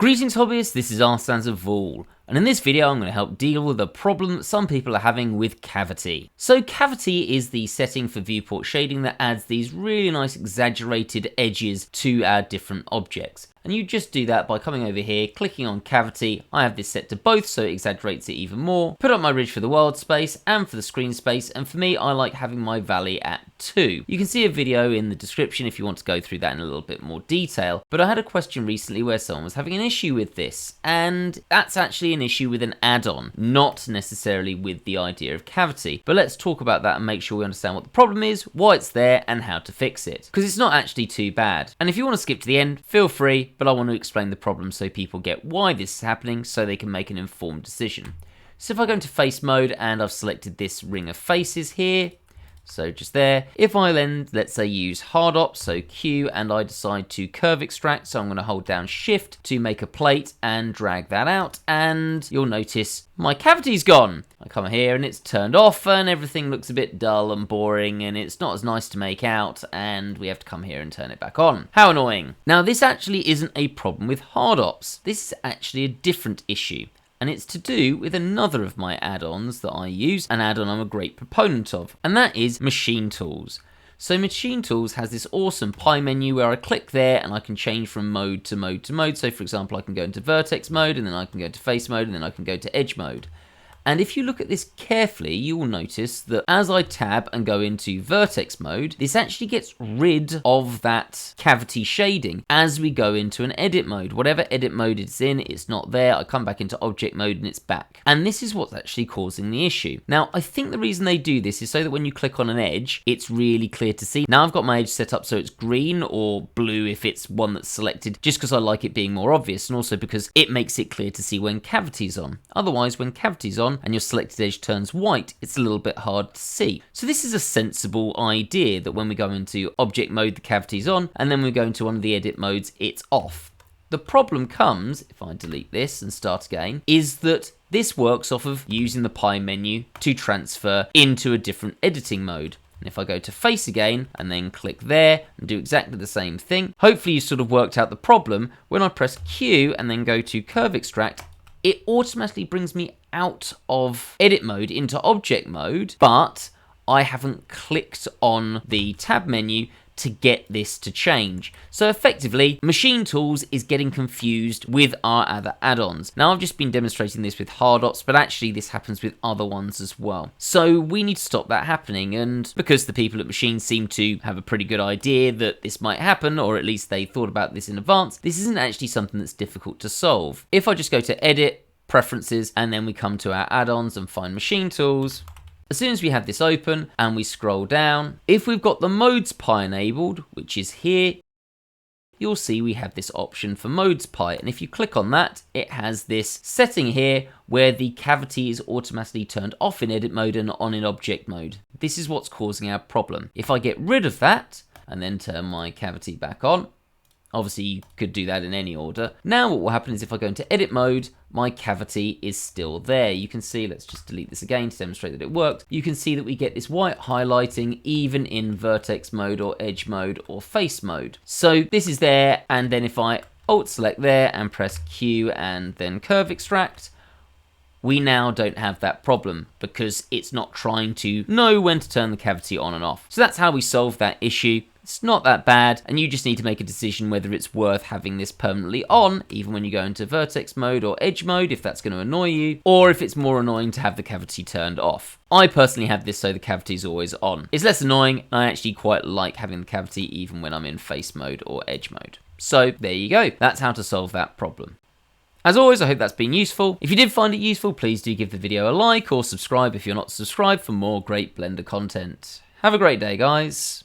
Greetings hobbyists, this is Arslands and in this video I'm going to help deal with a problem that some people are having with Cavity. So Cavity is the setting for viewport shading that adds these really nice exaggerated edges to our different objects. And you just do that by coming over here, clicking on Cavity. I have this set to both so it exaggerates it even more. Put up my ridge for the world space and for the screen space, and for me I like having my valley at 2. You can see a video in the description if you want to go through that in a little bit more detail, but I had a question recently where someone was having an issue with this, and that's actually an issue with an add-on, not necessarily with the idea of Cavity. But let's talk about that and make sure we understand what the problem is, why it's there, and how to fix it, because it's not actually too bad. And if you want to skip to the end, feel free, but I want to explain the problem so people get why this is happening so they can make an informed decision. So if I go into face mode and I've selected this ring of faces here, so just there. If I then, let's say, use hard op, so Q, and I decide to curve extract, so I'm going to hold down shift to make a plate and drag that out, and you'll notice my cavity's gone. I come here and it's turned off and everything looks a bit dull and boring and it's not as nice to make out, and we have to come here and turn it back on. How annoying. Now this actually isn't a problem with hard ops. This is actually a different issue. And it's to do with another of my add-ons that I use, an add-on I'm a great proponent of, and that is Machine Tools. So Machine Tools has this awesome pie menu where I click there and I can change from mode to mode to mode. So for example, I can go into vertex mode, and then I can go to face mode, and then I can go to edge mode. And if you look at this carefully, you will notice that as I tab and go into vertex mode, this actually gets rid of that cavity shading as we go into an edit mode. Whatever edit mode it's in, it's not there. I come back into object mode and it's back. And this is what's actually causing the issue. Now, I think the reason they do this is so that when you click on an edge, it's really clear to see. Now I've got my edge set up so it's green or blue if it's one that's selected, just because I like it being more obvious, and also because it makes it clear to see when cavity's on. Otherwise, when cavity's on and your selected edge turns white, it's a little bit hard to see. So this is a sensible idea that when we go into object mode, the cavity's on, and then we go into one of the edit modes, it's off. The problem comes, if I delete this and start again, is that this works off of using the pie menu to transfer into a different editing mode. And if I go to face again and then click there and do exactly the same thing, hopefully you sort of worked out the problem. When I press Q and then go to curve extract, it automatically brings me out of edit mode into object mode, but I haven't clicked on the tab menu to get this to change. So effectively, Machine Tools is getting confused with our other add-ons. Now I've just been demonstrating this with hard ops, but actually this happens with other ones as well. So we need to stop that happening, and because the people at Machine seem to have a pretty good idea that this might happen, or at least they thought about this in advance, this isn't actually something that's difficult to solve. If I just go to Edit, Preferences, and then we come to our add-ons and find Machine Tools, as soon as we have this open and we scroll down, if we've got the modes pie enabled, which is here, you'll see we have this option for modes pie, and if you click on that, it has this setting here where the cavity is automatically turned off in edit mode and on in object mode. This is what's causing our problem. If I get rid of that and then turn my cavity back on, obviously you could do that in any order. Now what will happen is if I go into edit mode, my cavity is still there. You can see, let's just delete this again to demonstrate that it worked. You can see that we get this white highlighting even in vertex mode or edge mode or face mode. So this is there, and then if I alt select there and press Q and then curve extract, we now don't have that problem because it's not trying to know when to turn the cavity on and off. So that's how we solve that issue. It's not that bad, and you just need to make a decision whether it's worth having this permanently on, even when you go into vertex mode or edge mode, if that's going to annoy you, or if it's more annoying to have the cavity turned off. I personally have this so the cavity is always on. It's less annoying, and I actually quite like having the cavity even when I'm in face mode or edge mode. So there you go. That's how to solve that problem. As always, I hope that's been useful. If you did find it useful, please do give the video a like or subscribe if you're not subscribed for more great Blender content. Have a great day, guys.